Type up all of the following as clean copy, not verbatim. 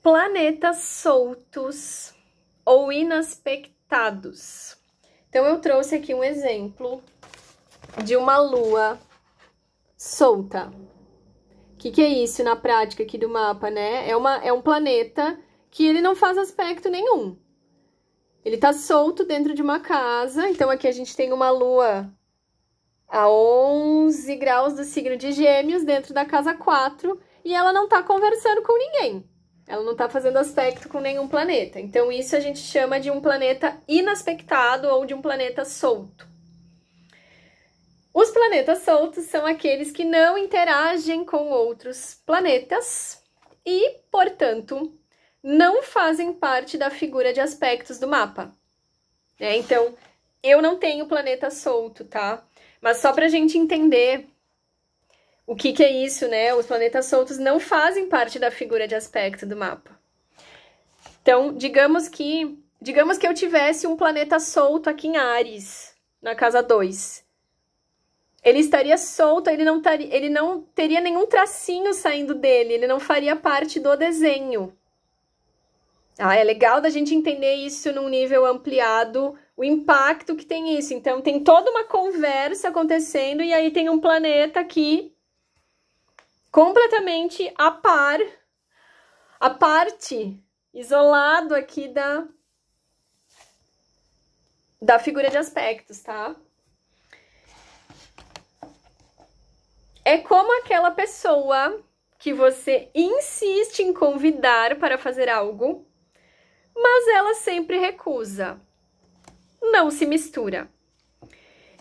planetas soltos ou inaspectados. Então, eu trouxe aqui um exemplo de uma lua solta. O que é isso na prática aqui do mapa, né? É um planeta que ele não faz aspecto nenhum. Ele tá solto dentro de uma casa. Então, aqui a gente tem uma lua a 11 graus do signo de Gêmeos dentro da casa 4 e ela não tá conversando com ninguém. Ela não tá fazendo aspecto com nenhum planeta. Então, isso a gente chama de um planeta inaspectado ou de um planeta solto. Os planetas soltos são aqueles que não interagem com outros planetas e, portanto, não fazem parte da figura de aspectos do mapa. Então, eu não tenho planeta solto, tá? Mas só pra gente entender o que é isso, né? Os planetas soltos não fazem parte da figura de aspecto do mapa. Então, digamos que eu tivesse um planeta solto aqui em Áries, na casa 2. Ele estaria solto, ele não teria nenhum tracinho saindo dele, ele não faria parte do desenho. É legal da gente entender isso num nível ampliado, o impacto que tem isso. Então, tem toda uma conversa acontecendo e aí tem um planeta aqui completamente à parte, isolado aqui da figura de aspectos, tá? É como aquela pessoa que você insiste em convidar para fazer algo, mas ela sempre recusa. Não se mistura.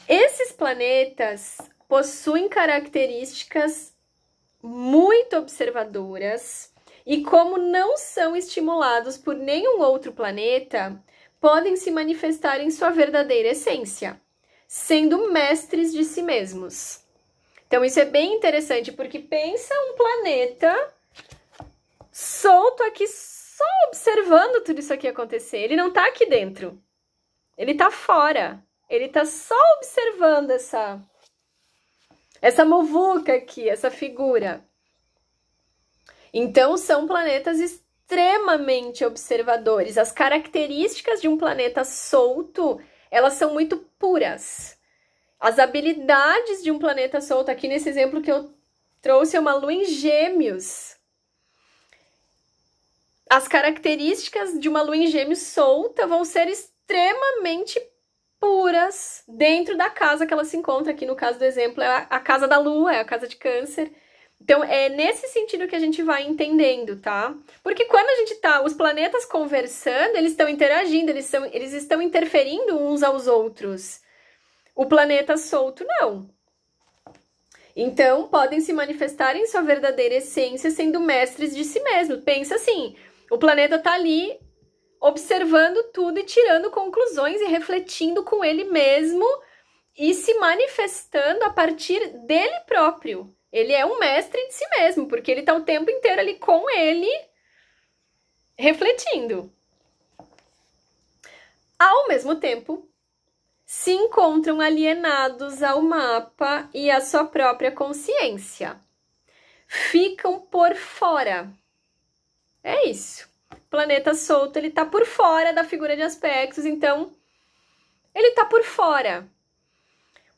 Esses planetas possuem características muito observadoras e, como não são estimulados por nenhum outro planeta, podem se manifestar em sua verdadeira essência, sendo mestres de si mesmos. Então, isso é bem interessante, porque pensa um planeta solto aqui, só observando tudo isso aqui acontecer. Ele não tá aqui dentro. Ele tá fora. Ele tá só observando essa muvuca aqui, essa figura. Então, são planetas extremamente observadores. As características de um planeta solto, elas são muito puras. As habilidades de um planeta solto, aqui nesse exemplo que eu trouxe, é uma lua em Gêmeos. As características de uma lua em Gêmeos solta vão ser extremamente puras dentro da casa que ela se encontra. Aqui no caso do exemplo é a casa da lua, é a casa de Câncer. Então é nesse sentido que a gente vai entendendo, tá? Porque quando a gente tá, os planetas conversando, eles estão interagindo, eles estão interferindo uns aos outros. O planeta solto, não. Então, podem se manifestar em sua verdadeira essência, sendo mestres de si mesmo. Pensa assim, o planeta tá ali observando tudo e tirando conclusões e refletindo com ele mesmo e se manifestando a partir dele próprio. Ele é um mestre de si mesmo, porque ele tá o tempo inteiro ali com ele, refletindo. Ao mesmo tempo, se encontram alienados ao mapa e à sua própria consciência. Ficam por fora. É isso. O planeta solto, ele tá por fora da figura de aspectos, então ele tá por fora.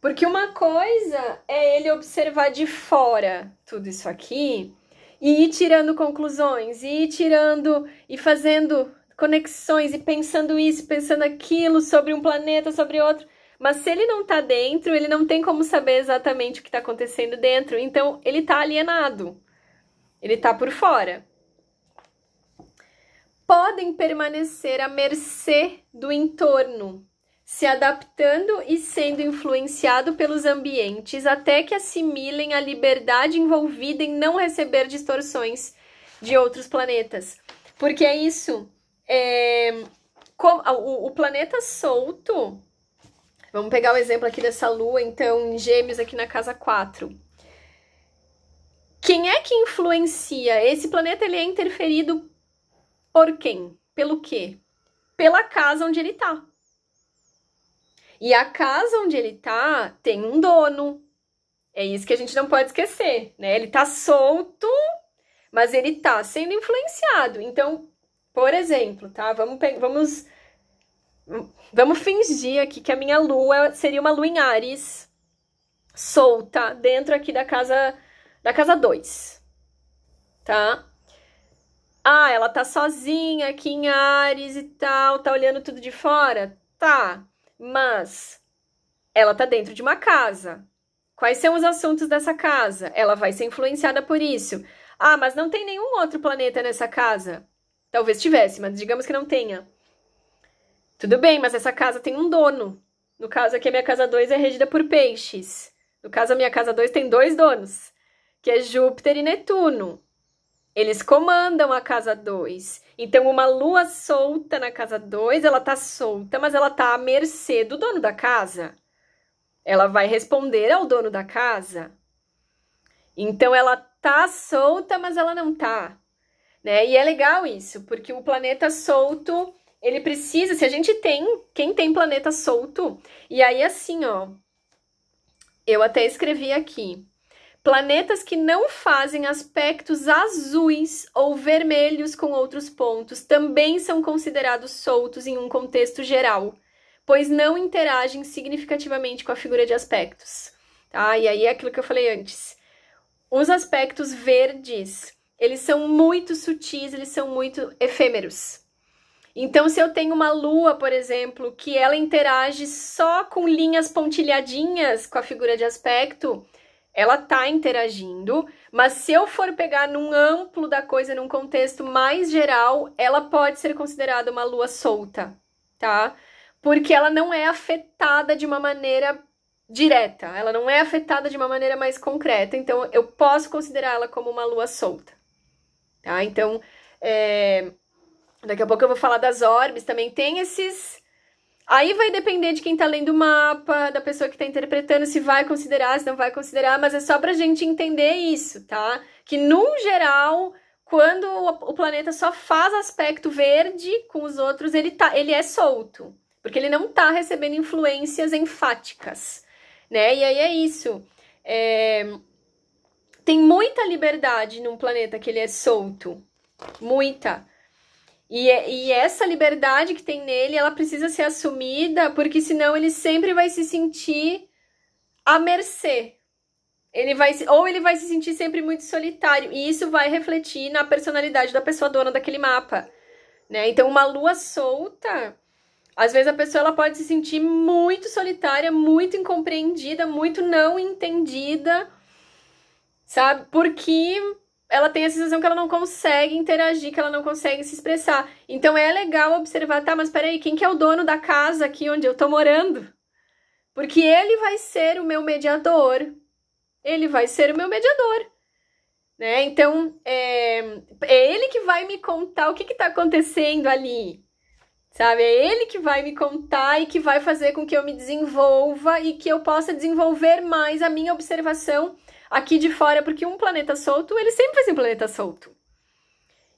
Porque uma coisa é ele observar de fora tudo isso aqui e ir tirando conclusões, e ir tirando e fazendo conexões e pensando isso, pensando aquilo sobre um planeta, sobre outro. Mas se ele não tá dentro, ele não tem como saber exatamente o que tá acontecendo dentro. Então, ele tá alienado. Ele tá por fora. Podem permanecer à mercê do entorno, se adaptando e sendo influenciado pelos ambientes até que assimilem a liberdade envolvida em não receber distorções de outros planetas. Porque é isso. O planeta solto, vamos pegar o exemplo aqui dessa lua, então, em Gêmeos, aqui na casa 4. Quem é que influencia? Esse planeta, ele é interferido por quem? Pelo quê? Pela casa onde ele tá. E a casa onde ele tá tem um dono. É isso que a gente não pode esquecer, né? Ele tá solto, mas ele tá sendo influenciado. Então, por exemplo, tá? Vamos fingir aqui que a minha lua seria uma lua em Áries, solta, dentro aqui da casa 2, tá? Ah, ela tá sozinha aqui em Áries e tal, tá olhando tudo de fora? Tá, mas ela tá dentro de uma casa. Quais são os assuntos dessa casa? Ela vai ser influenciada por isso. Ah, mas não tem nenhum outro planeta nessa casa. Talvez tivesse, mas digamos que não tenha. Tudo bem, mas essa casa tem um dono. No caso aqui, a minha casa 2 é regida por peixes. No caso, a minha casa 2 tem 2 donos, que é Júpiter e Netuno. Eles comandam a casa 2. Então, uma lua solta na casa 2, ela tá solta, mas ela tá à mercê do dono da casa. Ela vai responder ao dono da casa. Então, ela tá solta, mas ela não tá, né? E é legal isso, porque o planeta solto, ele precisa, se a gente tem, quem tem planeta solto, e aí assim, ó, eu até escrevi aqui, planetas que não fazem aspectos azuis ou vermelhos com outros pontos também são considerados soltos em um contexto geral, pois não interagem significativamente com a figura de aspectos, tá? E aí é aquilo que eu falei antes. Os aspectos verdes, eles são muito sutis, eles são muito efêmeros. Então, se eu tenho uma lua, por exemplo, que ela interage só com linhas pontilhadinhas com a figura de aspecto, ela tá interagindo, mas se eu for pegar num amplo da coisa, num contexto mais geral, ela pode ser considerada uma lua solta, tá? Porque ela não é afetada de uma maneira direta, ela não é afetada de uma maneira mais concreta, então eu posso considerar ela como uma lua solta, tá? Então, daqui a pouco eu vou falar das orbes, também tem esses... Aí vai depender de quem tá lendo o mapa, da pessoa que tá interpretando, se vai considerar, se não vai considerar, mas é só pra gente entender isso, tá? Que, no geral, quando o planeta só faz aspecto verde com os outros, ele é solto, porque ele não tá recebendo influências enfáticas, né? E aí é isso. Tem muita liberdade num planeta que ele é solto, muita. E essa liberdade que tem nele, ela precisa ser assumida, porque senão ele sempre vai se sentir à mercê. Ou ele vai se sentir sempre muito solitário, e isso vai refletir na personalidade da pessoa dona daquele mapa, né? Então, uma lua solta, às vezes a pessoa ela pode se sentir muito solitária, muito incompreendida, muito não entendida, sabe? Porque ela tem a sensação que ela não consegue interagir, que ela não consegue se expressar. Então é legal observar, tá, mas peraí, quem que é o dono da casa aqui onde eu tô morando? Porque ele vai ser o meu mediador. Ele vai ser o meu mediador, né? Então, é ele que vai me contar o que tá acontecendo ali, sabe? É ele que vai me contar e que vai fazer com que eu me desenvolva e que eu possa desenvolver mais a minha observação aqui de fora, porque um planeta solto, ele sempre vai ser um planeta solto.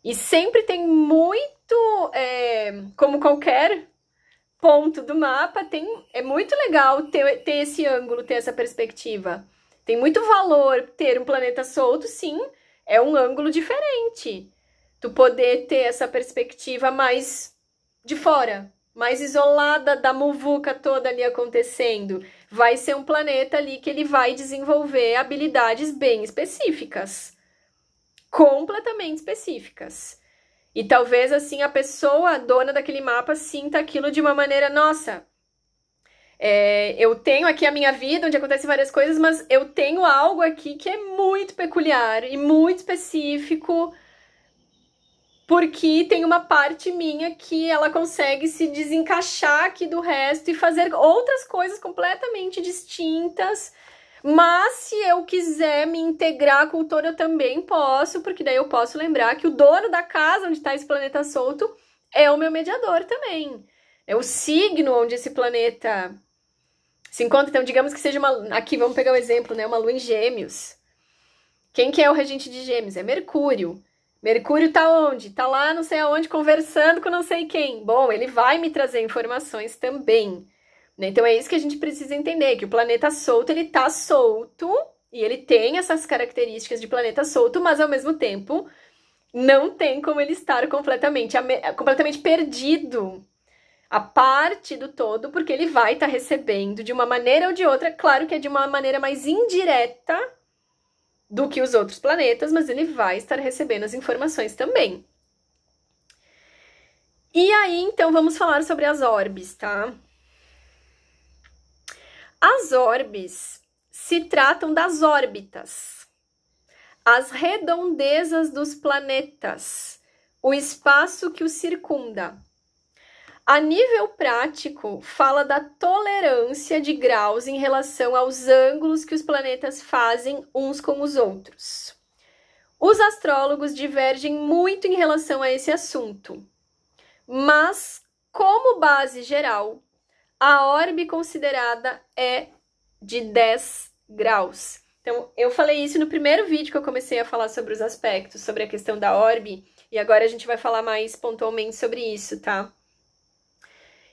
E sempre tem muito, como qualquer ponto do mapa, é muito legal ter esse ângulo, ter essa perspectiva. Tem muito valor ter um planeta solto, sim, é um ângulo diferente. Tu poder ter essa perspectiva mais de fora, mais isolada da muvuca toda ali acontecendo. Vai ser um planeta ali que ele vai desenvolver habilidades bem específicas. Completamente específicas. E talvez, assim, a pessoa dona daquele mapa sinta aquilo de uma maneira, nossa, eu tenho aqui a minha vida, onde acontecem várias coisas, mas eu tenho algo aqui que é muito peculiar e muito específico, porque tem uma parte minha que ela consegue se desencaixar aqui do resto e fazer outras coisas completamente distintas. Mas se eu quiser me integrar à cultura, eu também posso, porque daí eu posso lembrar que o dono da casa onde está esse planeta solto é o meu mediador também. É o signo onde esse planeta se encontra. Então, digamos que seja uma... Aqui, vamos pegar o exemplo, né? Uma lua em Gêmeos. Quem que é o regente de Gêmeos? É Mercúrio. Mercúrio tá onde? Tá lá não sei aonde, conversando com não sei quem. Bom, ele vai me trazer informações também, né? Então é isso que a gente precisa entender, que o planeta solto, ele tá solto, e ele tem essas características de planeta solto, mas ao mesmo tempo, não tem como ele estar completamente perdido, a parte do todo, porque ele vai estar recebendo de uma maneira ou de outra, claro que é de uma maneira mais indireta do que os outros planetas, mas ele vai estar recebendo as informações também. E aí, então, vamos falar sobre as orbes, tá? As orbes se tratam das órbitas, as redondezas dos planetas, o espaço que os circunda. A nível prático, fala da tolerância de graus em relação aos ângulos que os planetas fazem uns com os outros. Os astrólogos divergem muito em relação a esse assunto, mas, como base geral, a orbe considerada é de 10 graus. Então, eu falei isso no primeiro vídeo que eu comecei a falar sobre os aspectos, sobre a questão da orbe, e agora a gente vai falar mais pontualmente sobre isso, tá?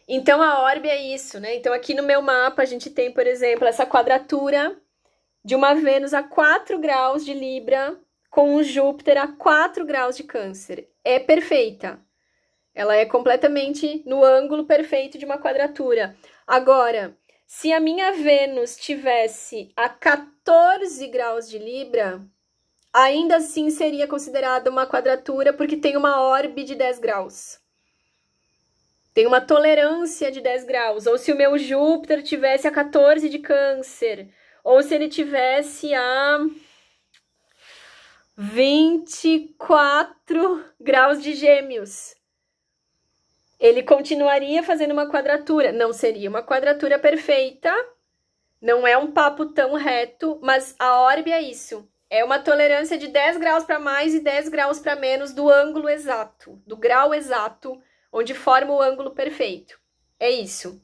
Então, a orbe é isso, né? Então, aqui no meu mapa, a gente tem, por exemplo, essa quadratura de uma Vênus a 4 graus de Libra com um Júpiter a 4 graus de Câncer. É perfeita. Ela é completamente no ângulo perfeito de uma quadratura. Agora, se a minha Vênus tivesse a 14 graus de Libra, ainda assim seria considerada uma quadratura porque tem uma orbe de 10 graus. Tem uma tolerância de 10 graus. Ou se o meu Júpiter tivesse a 14 de Câncer, ou se ele tivesse a 24 graus de Gêmeos, ele continuaria fazendo uma quadratura. Não seria uma quadratura perfeita, não é um papo tão reto, mas a orbe é isso. É uma tolerância de 10 graus para mais e 10 graus para menos do ângulo exato, do grau exato, onde forma o ângulo perfeito. É isso.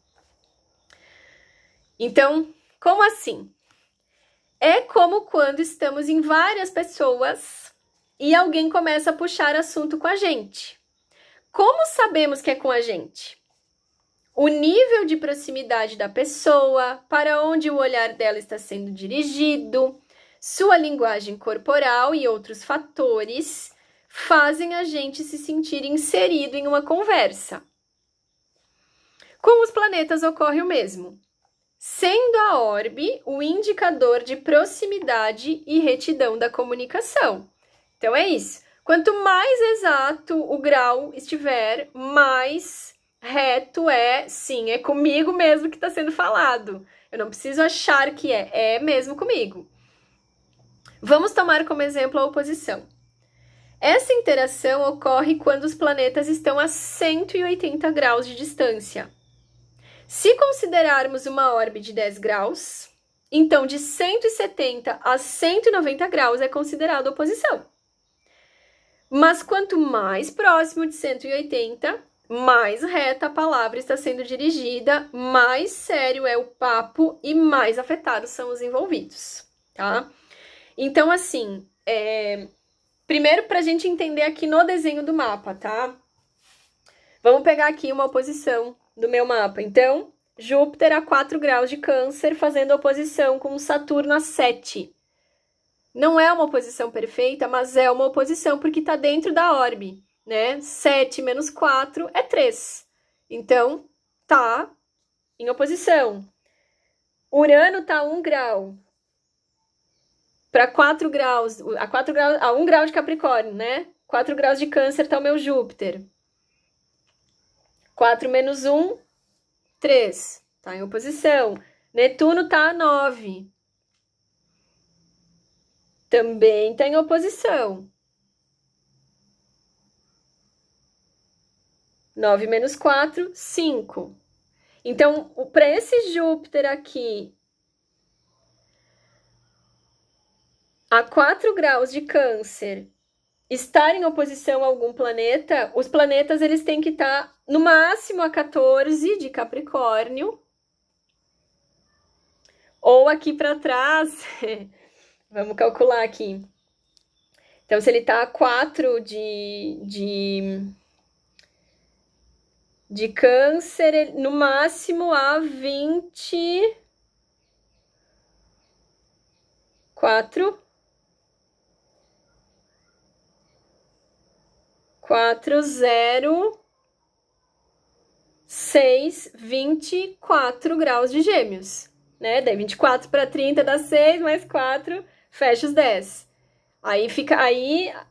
Então, como assim? É como quando estamos em várias pessoas e alguém começa a puxar assunto com a gente. Como sabemos que é com a gente? O nível de proximidade da pessoa, para onde o olhar dela está sendo dirigido, sua linguagem corporal e outros fatores fazem a gente se sentir inserido em uma conversa. Com os planetas ocorre o mesmo, sendo a orbe o indicador de proximidade e retidão da comunicação. Então é isso. Quanto mais exato o grau estiver, mais reto é, sim, é comigo mesmo que está sendo falado. Eu não preciso achar que é mesmo comigo. Vamos tomar como exemplo a oposição. Essa interação ocorre quando os planetas estão a 180 graus de distância. Se considerarmos uma orbe de 10 graus, então de 170 a 190 graus é considerado oposição. Mas quanto mais próximo de 180, mais reta a palavra está sendo dirigida, mais sério é o papo e mais afetados são os envolvidos, tá? Então, assim, primeiro para a gente entender aqui no desenho do mapa, tá? Vamos pegar aqui uma oposição do meu mapa. Então, Júpiter a 4 graus de Câncer, fazendo oposição com Saturno a 7. Não é uma oposição perfeita, mas é uma oposição porque está dentro da orbe, né? 7 menos 4 é 3. Então, tá em oposição. Urano tá a 1 grau. Para 4 graus, a 1 grau de Capricórnio, né? 4 graus de Câncer tá o meu Júpiter. 4 menos 1, 3. Tá em oposição. Netuno tá a 9. Também tá em oposição. 9 menos 4, 5. Então, para esse Júpiter aqui, a 4 graus de Câncer, estar em oposição a algum planeta, os planetas eles têm que estar no máximo a 14 de Capricórnio. Ou aqui para trás, vamos calcular aqui. Então, se ele está a 4 de Câncer, no máximo a 24. 4, 0, 6, 24 graus de Gêmeos, né? Daí 24 para 30 dá 6, mais 4, fecha os 10. Aí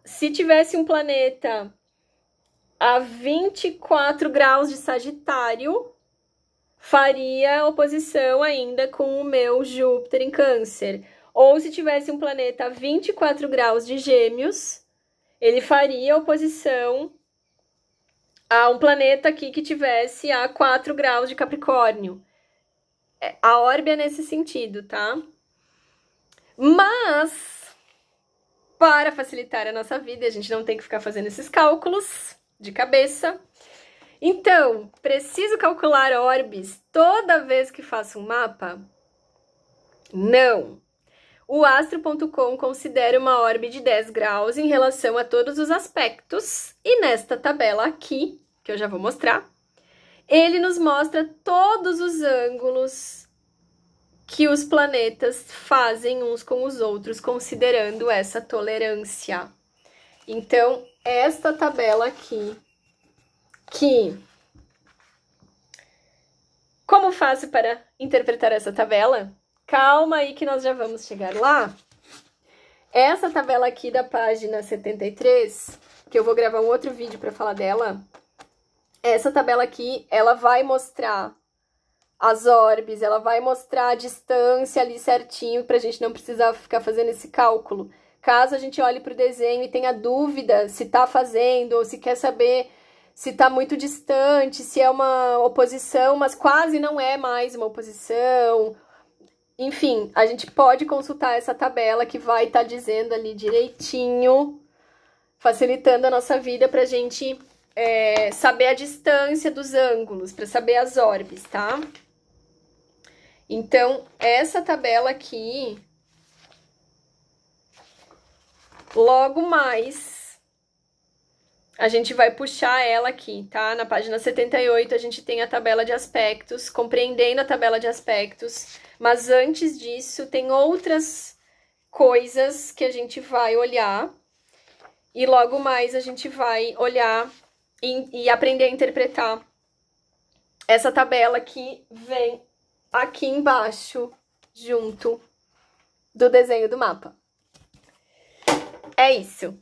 se tivesse um planeta a 24 graus de Sagitário, faria oposição ainda com o meu Júpiter em Câncer. Ou se tivesse um planeta a 24 graus de Gêmeos, ele faria oposição a um planeta aqui que tivesse a 4 graus de Capricórnio. A orbe é nesse sentido, tá? Mas, para facilitar a nossa vida, a gente não tem que ficar fazendo esses cálculos de cabeça. Então, preciso calcular orbes toda vez que faço um mapa? Não! O Astro.com considera uma orbe de 10 graus em relação a todos os aspectos, e nesta tabela aqui, que eu já vou mostrar, ele nos mostra todos os ângulos que os planetas fazem uns com os outros, considerando essa tolerância. Então, esta tabela aqui, como faço para interpretar essa tabela? Calma aí que nós já vamos chegar lá. Essa tabela aqui da página 73, que eu vou gravar um outro vídeo para falar dela, essa tabela aqui, ela vai mostrar as orbes, ela vai mostrar a distância ali certinho, pra gente não precisar ficar fazendo esse cálculo. Caso a gente olhe pro desenho e tenha dúvida se tá fazendo, ou se quer saber se tá muito distante, se é uma oposição, mas quase não é mais uma oposição. Enfim, a gente pode consultar essa tabela que vai estar dizendo ali direitinho, facilitando a nossa vida pra gente saber a distância dos ângulos, pra saber as orbes, tá? Então, essa tabela aqui, logo mais, a gente vai puxar ela aqui, tá? Na página 78 a gente tem a tabela de aspectos, compreendendo a tabela de aspectos, mas antes disso tem outras coisas que a gente vai olhar, e logo mais a gente vai olhar e aprender a interpretar essa tabela que vem aqui embaixo, junto do desenho do mapa. É isso.